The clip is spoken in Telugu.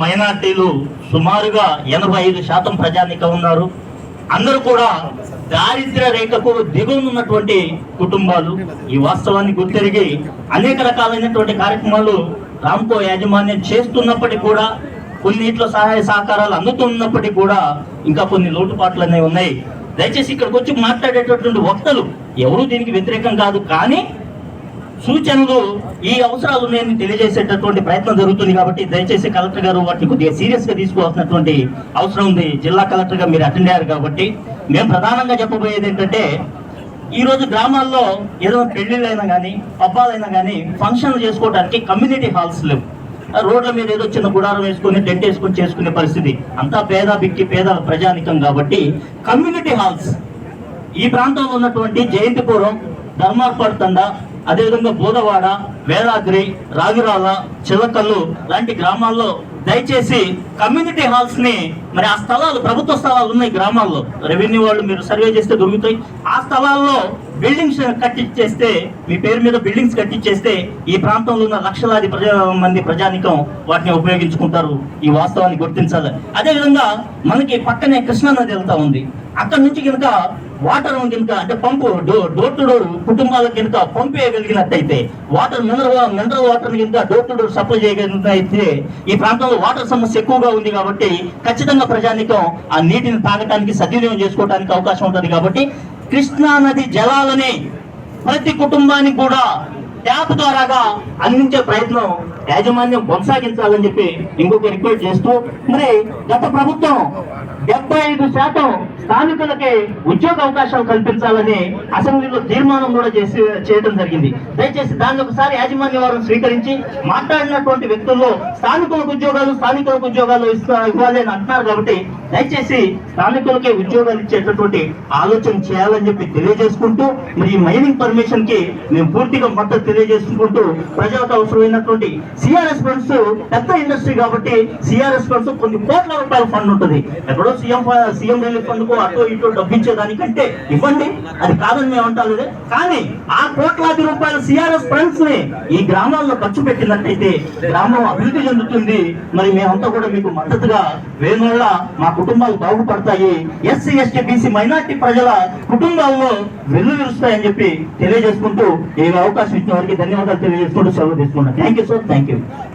మైనార్టీలు సుమారుగా 85% ప్రజానికం ఉన్నారు. అందరూ కూడా దారిద్ర్య రేఖకు దిగువనున్నటువంటి కుటుంబాలు. ఈ వాస్తవాన్ని గుర్తెరిగి అనేక రకాలైనటువంటి కార్యక్రమాలు రామ్కో యాజమాన్యం చేస్తున్నప్పటికీ కూడా, కొన్నిట్లో సహాయ సహకారాలు అందుతున్నప్పటికీ కూడా ఇంకా కొన్ని లోటుపాట్లు అనేవి ఉన్నాయి. దయచేసి ఇక్కడికి వచ్చి మాట్లాడేటటువంటి వక్తలు ఎవరు దీనికి వ్యతిరేకం కాదు, కానీ సూచనలు ఈ అవసరాలు నేను తెలియజేసేటటువంటి ప్రయత్నం జరుగుతుంది. కాబట్టి దయచేసి కలెక్టర్ గారు వాటిని కొద్దిగా సీరియస్ గా తీసుకోవాల్సినటువంటి అవసరం ఉంది. జిల్లా కలెక్టర్ గా మీరు అటెండ్ అయ్యారు కాబట్టి మేము ప్రధానంగా చెప్పబోయేది ఏంటంటే, ఈ రోజు గ్రామాల్లో ఏదో పెళ్లిళ్ళైనా కానీ పబ్బాలైనా కానీ ఫంక్షన్లు చేసుకోవడానికి కమ్యూనిటీ హాల్స్ లేవు. రోడ్ల మీద ఏదో చిన్న గుడారం వేసుకొని టెంట్ వేసుకొని చేసుకునే పరిస్థితి. అంతా పేద ప్రజానికం కాబట్టి కమ్యూనిటీ హాల్స్ ఈ ప్రాంతంలో ఉన్నటువంటి జయంతిపురం, ధర్మార్పాడు తండ, అదేవిధంగా బోధవాడ, వేలాద్రి, రాగిరాల, చిల్లకల్లు లాంటి గ్రామాల్లో దయచేసి కమ్యూనిటీ హాల్స్ ని, మరి ఆ స్థలాలు ప్రభుత్వ స్థలాలు ఉన్నాయి గ్రామాల్లో, రెవెన్యూ వాళ్ళు మీరు సర్వే చేస్తే దొరుకుతాయి. ఆ స్థలాల్లో బిల్డింగ్స్ కట్టించేస్తే, మీ పేరు మీద బిల్డింగ్స్ కట్టించేస్తే ఈ ప్రాంతంలో ఉన్న లక్షలాది మంది ప్రజానికం వాటిని ఉపయోగించుకుంటారు. ఈ వాస్తవాన్ని గుర్తించాలి. అదేవిధంగా మనకి పక్కనే కృష్ణా నది వెళ్తా ఉంది. అక్కడ నుంచి కనుక వాటర్ కనుక అంటే పంపు డోర్ టు డోర్ కుటుంబాలకు కనుక పంపేయగలిగినట్టయితే, వాటర్ మినరల్ వాటర్ కనుక డోర్ టు డోర్ సప్లై చేయగలిగినట్టయితే, ఈ ప్రాంతంలో వాటర్ సమస్య ఎక్కువగా ఉంది కాబట్టి ఖచ్చితంగా ప్రజానికం ఆ నీటిని తాగటానికి సద్వినియోగం చేసుకోవడానికి అవకాశం ఉంటుంది. కాబట్టి కృష్ణా నది జలాలని ప్రతి కుటుంబానికి కూడా ట్యాప్ ద్వారాగా అందించే ప్రయత్నం యాజమాన్యం కొనసాగించాలని చెప్పి ఇంకొక రిక్వెస్ట్ చేస్తూ, మరి గత ప్రభుత్వం 75% స్థానికులకి ఉద్యోగ అవకాశాలు కల్పించాలని అసెంబ్లీలో తీర్మానం కూడా చేయడం జరిగింది. దయచేసి దాన్ని ఒకసారి యాజమాన్య వారు స్వీకరించి, మాట్లాడినటువంటి వ్యక్తుల్లో స్థానికులకు ఉద్యోగాలు ఇవ్వాలి అని అంటున్నారు. కాబట్టి దయచేసి స్థానికులకే ఉద్యోగాలు ఇచ్చేటటువంటి ఆలోచన చేయాలని చెప్పి తెలియజేసుకుంటూ, మరి ఈ మైనింగ్ పర్మిషన్ కి మేము పూర్తిగా మద్దతు తెలియజేసుకుంటూ, ప్రజలకు అవసరమైనటువంటి సిఆర్ఎస్ ఫండ్స్ పెద్ద ఇండస్ట్రీ కాబట్టి సిఆర్ఎస్ ఫండ్స్ కొన్ని కోట్ల రూపాయల ఫండ్ ఉంటుంది. ఎక్కడో సీఎం రిలీఫ్ ఫండ్ కు అటో ఇటో డబ్బించేదానికంటే ఇవ్వండి, అది కాదని మేము అంటారు. కానీ ఆ కోట్లాది రూపాయల సిఆర్ఎస్ ఫండ్స్ ని ఈ గ్రామాల్లో ఖర్చు పెట్టినట్టయితే గ్రామం అభివృద్ధి చెందుతుంది. మరి మేమంతా కూడా మీకు మద్దతుగా వేయడం మా కుటుంబాలు బాగుపడతాయి, ఎస్సీ ఎస్టీ బీసీ మైనార్టీ ప్రజల కుటుంబాల్లో వెల్లువిరుస్తాయని చెప్పి తెలియజేసుకుంటూ, ఈ అవకాశం ఇచ్చిన వారికి ధన్యవాదాలు తెలియజేసుకుంటూ సెలవు తీసుకున్నాను. Thank you sir, thank you.